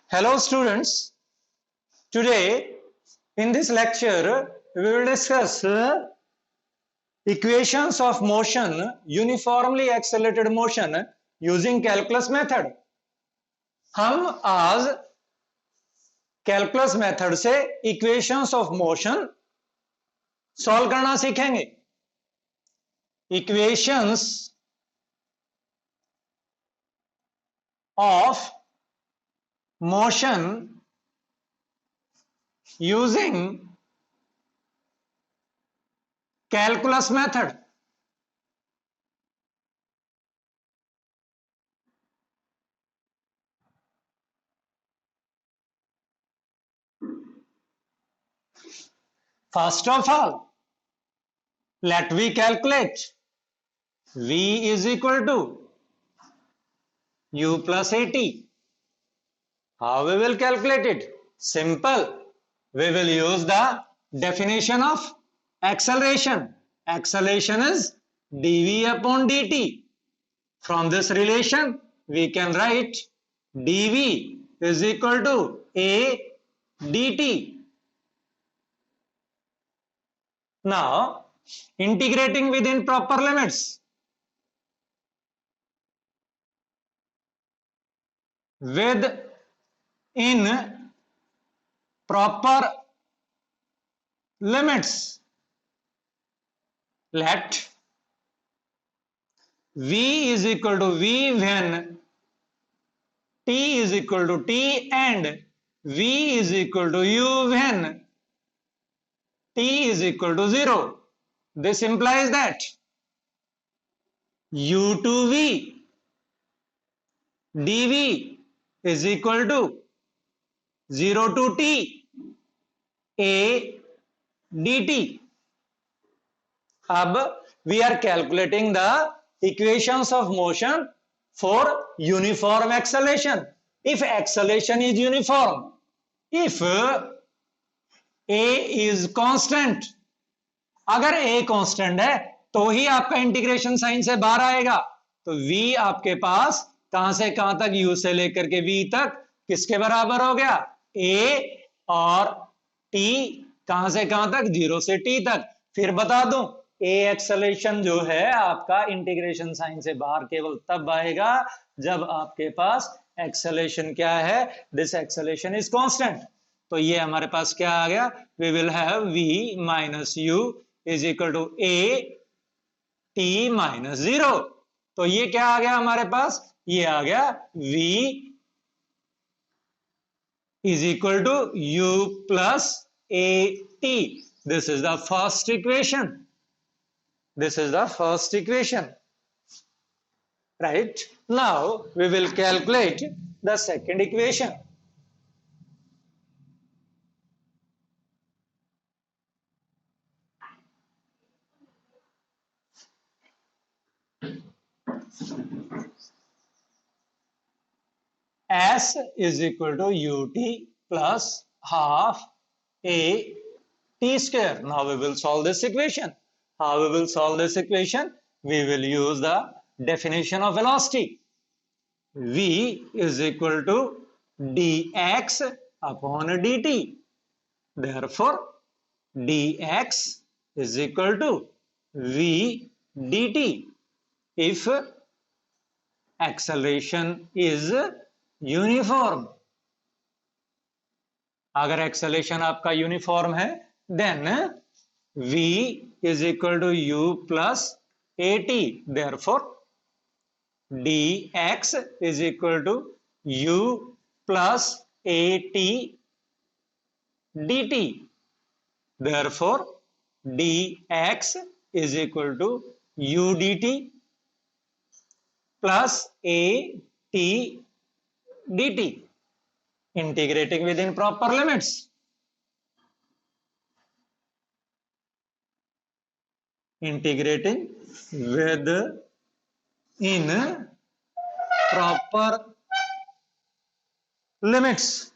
Hello students, today in this lecture we will discuss equations of motion, uniformly accelerated motion using calculus method. हम आज calculus method से equations of motion solve करना सीखेंगे. Equations of motion using calculus method. First of all, let we calculate V is equal to U plus AT. How we will calculate it? Simple. We will use the definition of acceleration. Acceleration is dv upon dt. From this relation, we can write dv is equal to a dt. Now, integrating within proper limits. In proper limits, let v is equal to v when t is equal to t and v is equal to u when t is equal to 0. This implies that u to v dv is equal to 0 to t a dt. Ab we are calculating the equations of motion for uniform acceleration. If acceleration is uniform, if a is constant, अगर a constant है तो ही आपका integration sign से बाहर आएगा. तो v आपके पास कहां से कहां तक, u से लेकर के v तक किसके बराबर हो गया? a और t कहां से कहां तक? 0 से t तक. फिर बता दूं, a एक्सेलेरेशन जो है आपका इंटीग्रेशन साइन से बाहर केवल तब आएगा जब आपके पास एक्सेलेरेशन क्या है? This acceleration is constant. तो ये हमारे पास क्या आ गया? We will have v minus u is equal to a t minus 0. तो ये क्या आ गया हमारे पास? ये आ गया v is equal to u plus at. This is the first equation. This is the first equation. Right? Now we will calculate the second equation. S is equal to ut plus half a t square. Now we will solve this equation. How we will solve this equation? We will use the definition of velocity. V is equal to dx upon dt. Therefore, dx is equal to v dt. If acceleration is uniform, अगर acceleration आपका uniform है, then v is equal to u plus at. Therefore, dx is equal to u plus at dt. Therefore, dx is equal to u dt plus at dt, integrating within proper limits. Integrating within proper limits.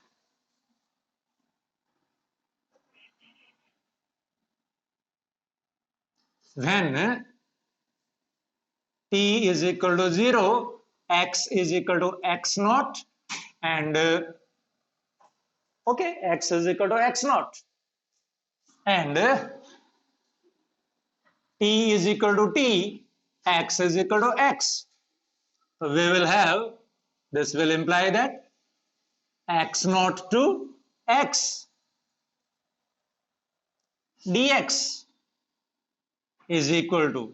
When t is equal to 0, x is equal to x naught and Okay, x is equal to x naught, and t is equal to t, x is equal to x. So we will have, this will imply that x naught to x dx is equal to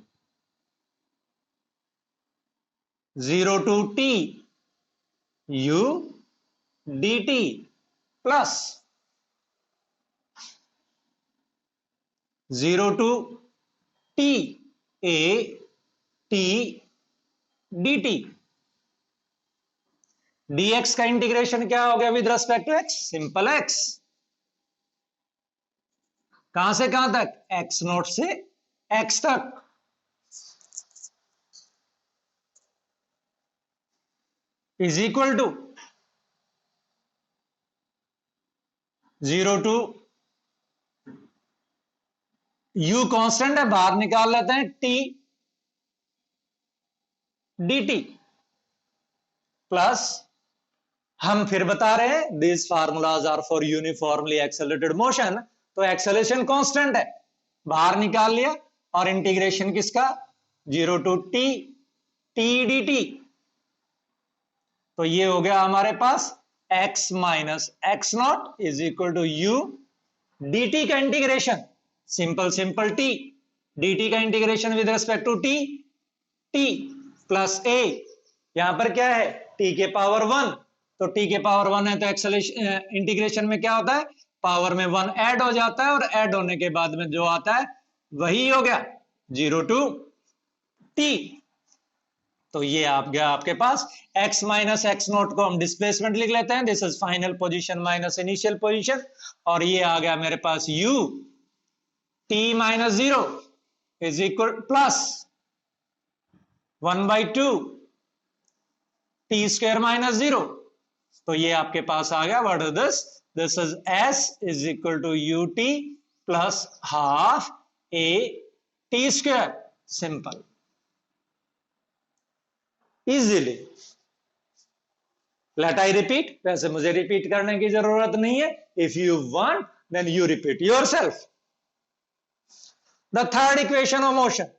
0 to t u dt plus 0 to t a t dt. dx का integration क्या हो गया with respect to x? Simple x. कहां से कहां तक? x naught से x तक. Is equal to 0 to u constant है, बाहर निकाल लेते हैं, t dt प्लस, हम फिर बता रहे हैं this formulas are for uniformly accelerated motion, तो एक्सेलरेशन कांस्टेंट है, बाहर निकाल लिया, और इंटीग्रेशन किसका? 0 टू t t dt. तो ये हो गया हमारे पास x minus x naught is equal to u dt का integration, simple simple t dt का integration with respect to t plus a, यहां पर क्या है? t के पावर 1, तो t के पावर 1 है तो एक्सेलरेशन इंटीग्रेशन में क्या होता है? पावर में 1 ऐड हो जाता है, और ऐड होने के बाद में जो आता है वही हो गया 0 टू t. तो ये आप गया आपके पास x माइनस एक्स नोट को हम डिस्प्लेसमेंट लिख लेते हैं, this is final position minus initial position, और ये आ गया मेरे पास u t minus 0 is equal plus 1/2 t square minus 0. तो ये आपके पास आ गया, what is this? This is s is equal to ut plus half a t square. Simple, easily. Let I repeat, वैसे मुझे रिपीट करने की जरूरत नहीं है. If you want then you repeat yourself. The third equation of motion,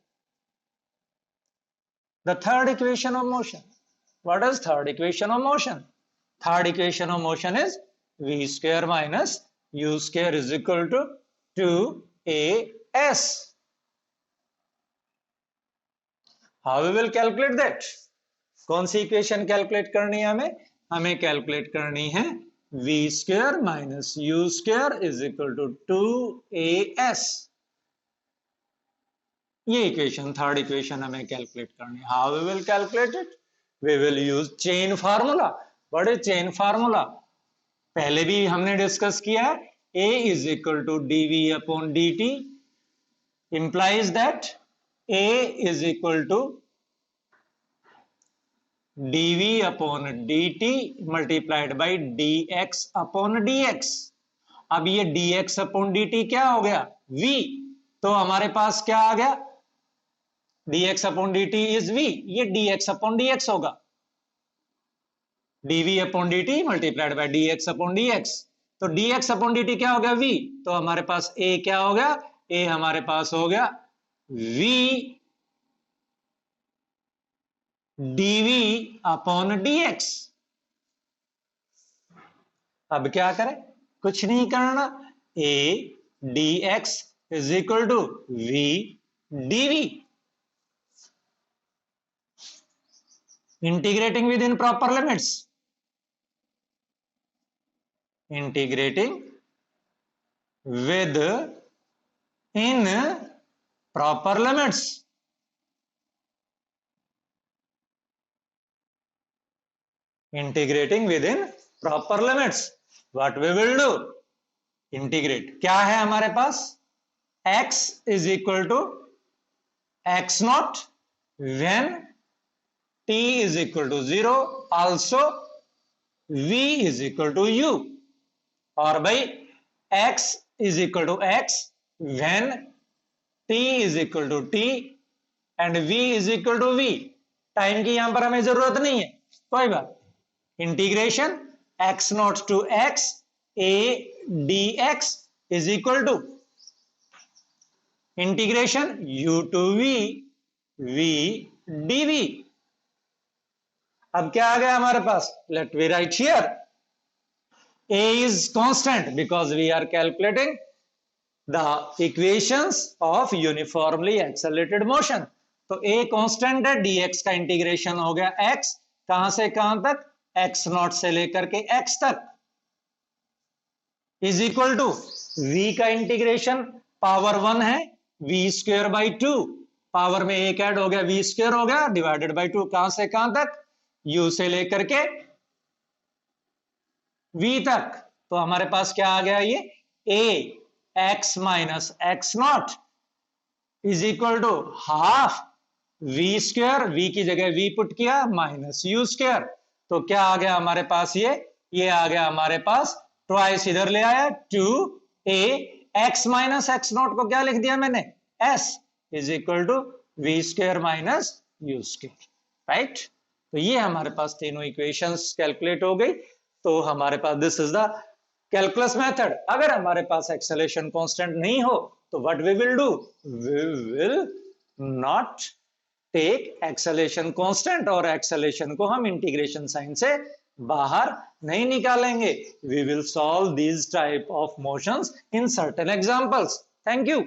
the third equation of motion. What is third equation of motion? Third equation of motion is v square minus u square is equal to 2as. How we will calculate that? कौन सी equation calculate करनी है हमें? हमें calculate करनी है v square minus u square is equal to 2as. ये equation, third equation हमें calculate करनी है. How we will calculate it? We will use chain formula. What is chain formula? पहले भी हमने डिस्कस किया है. a is equal to dv upon dt implies that a is equal to dv upon dt multiplied by dx upon dx. अब ये dx upon dt क्या हो गया? v. तो हमारे पास क्या आ गया? dx upon dt is v, ये dx अपॉन dx होगा, dv upon dt multiplied by dx upon dx. तो dx अपॉन dt क्या हो गया? v. तो हमारे पास a क्या हो गया? a हमारे पास हो गया v dv अपॉन dx. अब क्या करें? कुछ नहीं करना. a dx is equal to v dv. integrating within proper limits, integrating with in proper limits, integrating within proper limits. what we will do? integrate क्या है हमारे पास? x is equal to x naught when t is equal to 0, also v is equal to u, और भाई x is equal to x when t is equal to t and v is equal to v. Time की यहां पर हमें जरूरत नहीं है, कोई बात. Integration x naught to x a dx is equal to integration u to v dv. अब क्या आ गया हमारे पास? Let we write here a is constant because we are calculating the equations of uniformly accelerated motion. तो a constant है, dx का integration हो गया x, कहां से कहां तक? x नॉट से लेकर के x तक, इज इक्वल टू v का इंटीग्रेशन पावर 1 है v स्क्वायर बाई 2, पावर में एक ऐड हो गया v स्क्वायर हो गया डिवाइडेड बाई 2, कहां से कहां तक? u से लेकर के v तक. तो हमारे पास क्या आ गया? ये a x minus x naught is equal to half v square, v की जगह v पुट किया, माइनस u स्क्वायर. तो क्या आ गया हमारे पास? ये आ गया हमारे पास ट्वाइस इधर ले आया 2a x minus x not को क्या लिख दिया मैंने? s is equal to v square minus u square. Right. तो ये हमारे पास तीनों इक्वेशंस कैलकुलेट हो गई. तो हमारे पास this is the calculus method. अगर हमारे पास एक्सेलरेशन कांस्टेंट नहीं हो तो what we will do? We will not take acceleration constant, और एक्सेलरेशन को हम इंटीग्रेशन साइन से बाहर नहीं निकालेंगे. We will solve these type of motions in certain examples. Thank you.